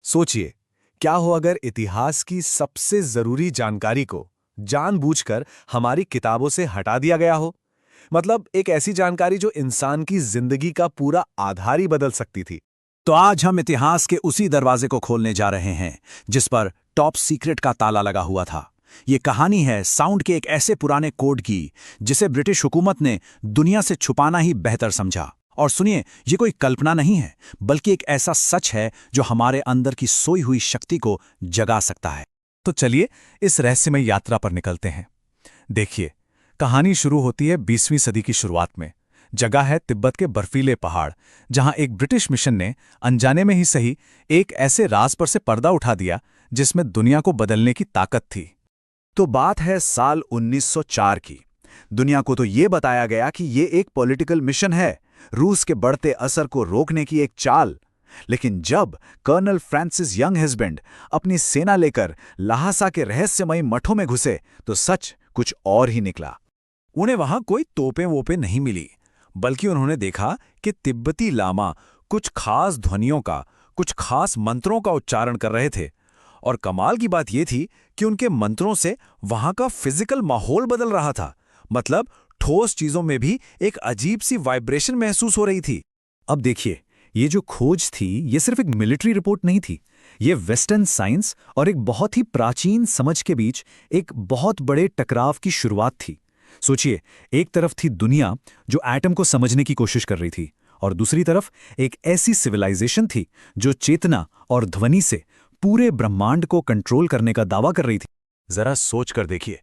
सोचिए, क्या हो अगर इतिहास की सबसे जरूरी जानकारी को जानबूझकर हमारी किताबों से हटा दिया गया हो। मतलब एक ऐसी जानकारी जो इंसान की जिंदगी का पूरा आधार ही बदल सकती थी। तो आज हम इतिहास के उसी दरवाजे को खोलने जा रहे हैं जिस पर टॉप सीक्रेट का ताला लगा हुआ था। ये कहानी है साउंड के एक ऐसे पुराने कोड की जिसे ब्रिटिश हुकूमत ने दुनिया से छुपाना ही बेहतर समझा। और सुनिए, ये कोई कल्पना नहीं है, बल्कि एक ऐसा सच है जो हमारे अंदर की सोई हुई शक्ति को जगा सकता है। तो चलिए इस रहस्यमय यात्रा पर निकलते हैं। देखिए, कहानी शुरू होती है 20वीं सदी की शुरुआत में। जगह है तिब्बत के बर्फीले पहाड़, जहां एक ब्रिटिश मिशन ने अनजाने में ही सही एक ऐसे राज पर से पर्दा उठा दिया जिसमें दुनिया को बदलने की ताकत थी। तो बात है साल 1904 की। दुनिया को तो ये बताया गया कि ये एक पॉलिटिकल मिशन है, रूस के बढ़ते असर को रोकने की एक चाल। लेकिन जब कर्नल फ्रांसिस यंग हस्बैंड अपनी सेना लेकर ल्हासा के रहस्यमयी मठों में घुसे तो सच कुछ और ही निकला। उन्हें वहां कोई तोपें वोपें नहीं मिली, बल्कि उन्होंने देखा कि तिब्बती लामा कुछ खास ध्वनियों का, कुछ खास मंत्रों का उच्चारण कर रहे थे। और कमाल की बात यह थी कि उनके मंत्रों से वहां का फिजिकल माहौल बदल रहा था। मतलब ठोस चीजों में भी एक अजीब सी वाइब्रेशन महसूस हो रही थी। अब देखिए, ये जो खोज थी ये सिर्फ एक मिलिट्री रिपोर्ट नहीं थी। ये वेस्टर्न साइंस और एक बहुत ही प्राचीन समझ के बीच एक बहुत बड़े टकराव की शुरुआत थी। सोचिए, एक तरफ थी दुनिया जो एटम को समझने की कोशिश कर रही थी, और दूसरी तरफ एक ऐसी सिविलाइजेशन थी जो चेतना और ध्वनि से पूरे ब्रह्मांड को कंट्रोल करने का दावा कर रही थी। जरा सोच कर देखिए,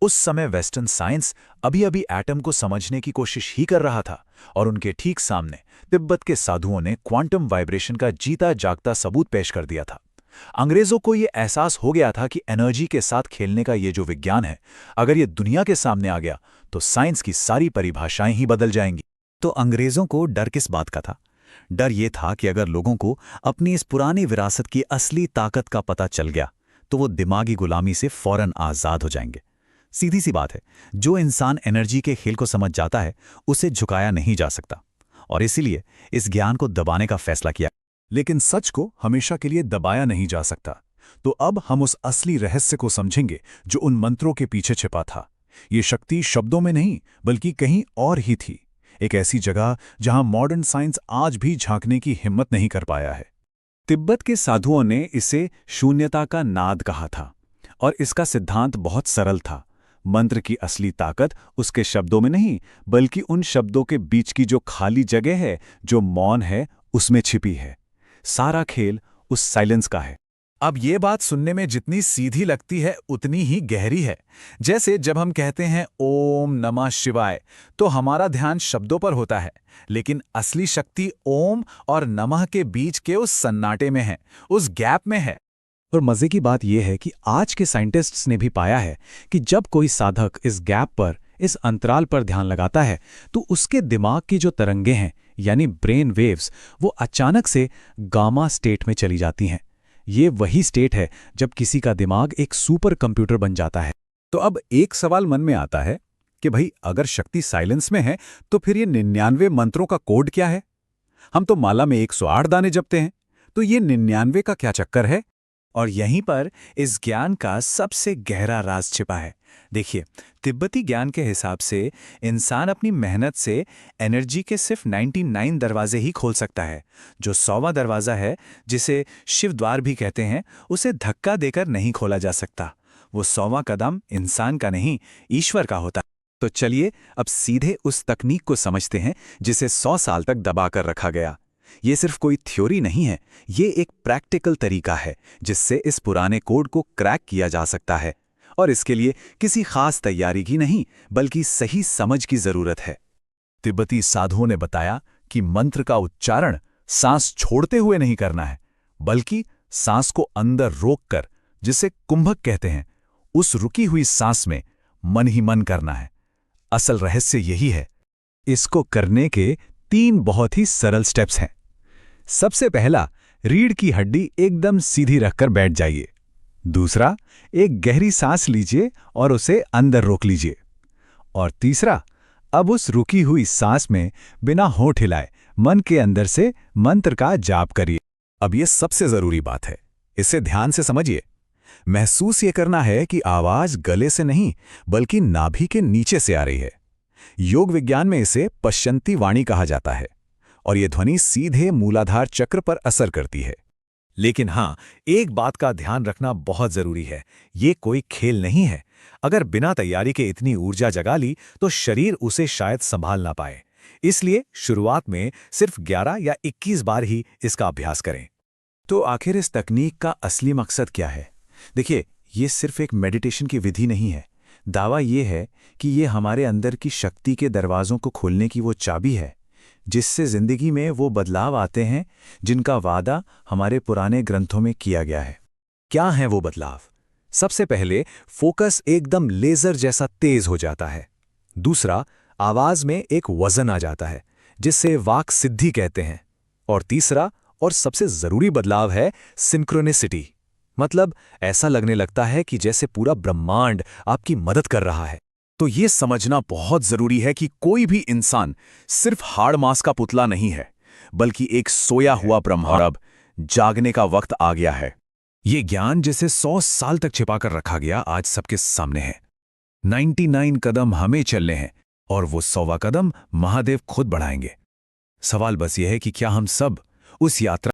उस समय वेस्टर्न साइंस अभी अभी एटम को समझने की कोशिश ही कर रहा था, और उनके ठीक सामने तिब्बत के साधुओं ने क्वांटम वाइब्रेशन का जीता जागता सबूत पेश कर दिया था। अंग्रेजों को यह एहसास हो गया था कि एनर्जी के साथ खेलने का ये जो विज्ञान है, अगर ये दुनिया के सामने आ गया तो साइंस की सारी परिभाषाएं ही बदल जाएंगी। तो अंग्रेजों को डर किस बात का था? डर ये था कि अगर लोगों को अपनी इस पुरानी विरासत की असली ताकत का पता चल गया तो वो दिमागी गुलामी से फौरन आजाद हो जाएंगे। सीधी सी बात है, जो इंसान एनर्जी के खेल को समझ जाता है उसे झुकाया नहीं जा सकता, और इसीलिए इस ज्ञान को दबाने का फैसला किया। लेकिन सच को हमेशा के लिए दबाया नहीं जा सकता। तो अब हम उस असली रहस्य को समझेंगे जो उन मंत्रों के पीछे छिपा था। ये शक्ति शब्दों में नहीं बल्कि कहीं और ही थी, एक ऐसी जगह जहां मॉडर्न साइंस आज भी झांकने की हिम्मत नहीं कर पाया है। तिब्बत के साधुओं ने इसे शून्यता का नाद कहा था, और इसका सिद्धांत बहुत सरल था। मंत्र की असली ताकत उसके शब्दों में नहीं, बल्कि उन शब्दों के बीच की जो खाली जगह है, जो मौन है, उसमें छिपी है। सारा खेल उस साइलेंस का है। अब ये बात सुनने में जितनी सीधी लगती है उतनी ही गहरी है। जैसे जब हम कहते हैं ओम नमः शिवाय, तो हमारा ध्यान शब्दों पर होता है, लेकिन असली शक्ति ओम और नमः के बीच के उस सन्नाटे में है, उस गैप में है। और मजे की बात यह है कि आज के साइंटिस्ट्स ने भी पाया है कि जब कोई साधक इस गैप पर, इस अंतराल पर ध्यान लगाता है तो उसके दिमाग की जो तरंगें हैं, यानी ब्रेन वेव्स, वो अचानक से गामा स्टेट में चली जाती हैं। ये वही स्टेट है जब किसी का दिमाग एक सुपर कंप्यूटर बन जाता है। तो अब एक सवाल मन में आता है कि भाई, अगर शक्ति साइलेंस में है तो फिर ये 99 मंत्रों का कोड क्या है? हम तो माला में 108 दाने जपते हैं, तो ये 99 का क्या चक्कर है? और यहीं पर इस ज्ञान का सबसे गहरा राज छिपा है। देखिए, तिब्बती ज्ञान के हिसाब से इंसान अपनी मेहनत से एनर्जी के सिर्फ 99 दरवाजे ही खोल सकता है। जो 100वां दरवाजा है, जिसे शिव द्वार भी कहते हैं, उसे धक्का देकर नहीं खोला जा सकता। वो 100वां कदम इंसान का नहीं, ईश्वर का होता है। तो चलिए अब सीधे उस तकनीक को समझते हैं जिसे 100 साल तक दबाकर रखा गया। ये सिर्फ कोई थ्योरी नहीं है, ये एक प्रैक्टिकल तरीका है जिससे इस पुराने कोड को क्रैक किया जा सकता है। और इसके लिए किसी खास तैयारी की नहीं, बल्कि सही समझ की जरूरत है। तिब्बती साधुओं ने बताया कि मंत्र का उच्चारण सांस छोड़ते हुए नहीं करना है, बल्कि सांस को अंदर रोककर, जिसे कुंभक कहते हैं, उस रुकी हुई सांस में मन ही मन करना है। असल रहस्य यही है। इसको करने के 3 बहुत ही सरल स्टेप्स हैं। सबसे पहला, रीढ़ की हड्डी एकदम सीधी रखकर बैठ जाइए। दूसरा, एक गहरी सांस लीजिए और उसे अंदर रोक लीजिए। और तीसरा, अब उस रुकी हुई सांस में बिना होंठ हिलाए मन के अंदर से मंत्र का जाप करिए। अब ये सबसे जरूरी बात है, इसे ध्यान से समझिए। महसूस ये करना है कि आवाज गले से नहीं बल्कि नाभि के नीचे से आ रही है। योग विज्ञान में इसे पश्चंती वाणी कहा जाता है और ये ध्वनि सीधे मूलाधार चक्र पर असर करती है। लेकिन हाँ, एक बात का ध्यान रखना बहुत जरूरी है, ये कोई खेल नहीं है। अगर बिना तैयारी के इतनी ऊर्जा जगा ली तो शरीर उसे शायद संभाल ना पाए। इसलिए शुरुआत में सिर्फ 11 या 21 बार ही इसका अभ्यास करें। तो आखिर इस तकनीक का असली मकसद क्या है? देखिए, ये सिर्फ एक मेडिटेशन की विधि नहीं है। दावा ये है कि ये हमारे अंदर की शक्ति के दरवाजों को खोलने की वो चाबी है, जिससे जिंदगी में वो बदलाव आते हैं जिनका वादा हमारे पुराने ग्रंथों में किया गया है। क्या हैं वो बदलाव? सबसे पहले, फोकस एकदम लेजर जैसा तेज हो जाता है। दूसरा, आवाज में एक वजन आ जाता है, जिसे वाक सिद्धि कहते हैं। और तीसरा और सबसे जरूरी बदलाव है सिंक्रोनिसिटी। मतलब ऐसा लगने लगता है कि जैसे पूरा ब्रह्मांड आपकी मदद कर रहा है। तो ये समझना बहुत जरूरी है कि कोई भी इंसान सिर्फ हाड़ मांस का पुतला नहीं है, बल्कि एक सोया हुआ ब्रह्मांड। अब जागने का वक्त आ गया है। ये ज्ञान जिसे 100 साल तक छिपाकर रखा गया, आज सबके सामने है। 99 कदम हमें चलने हैं और वो 100वां कदम महादेव खुद बढ़ाएंगे। सवाल बस ये है कि क्या हम सब उस यात्रा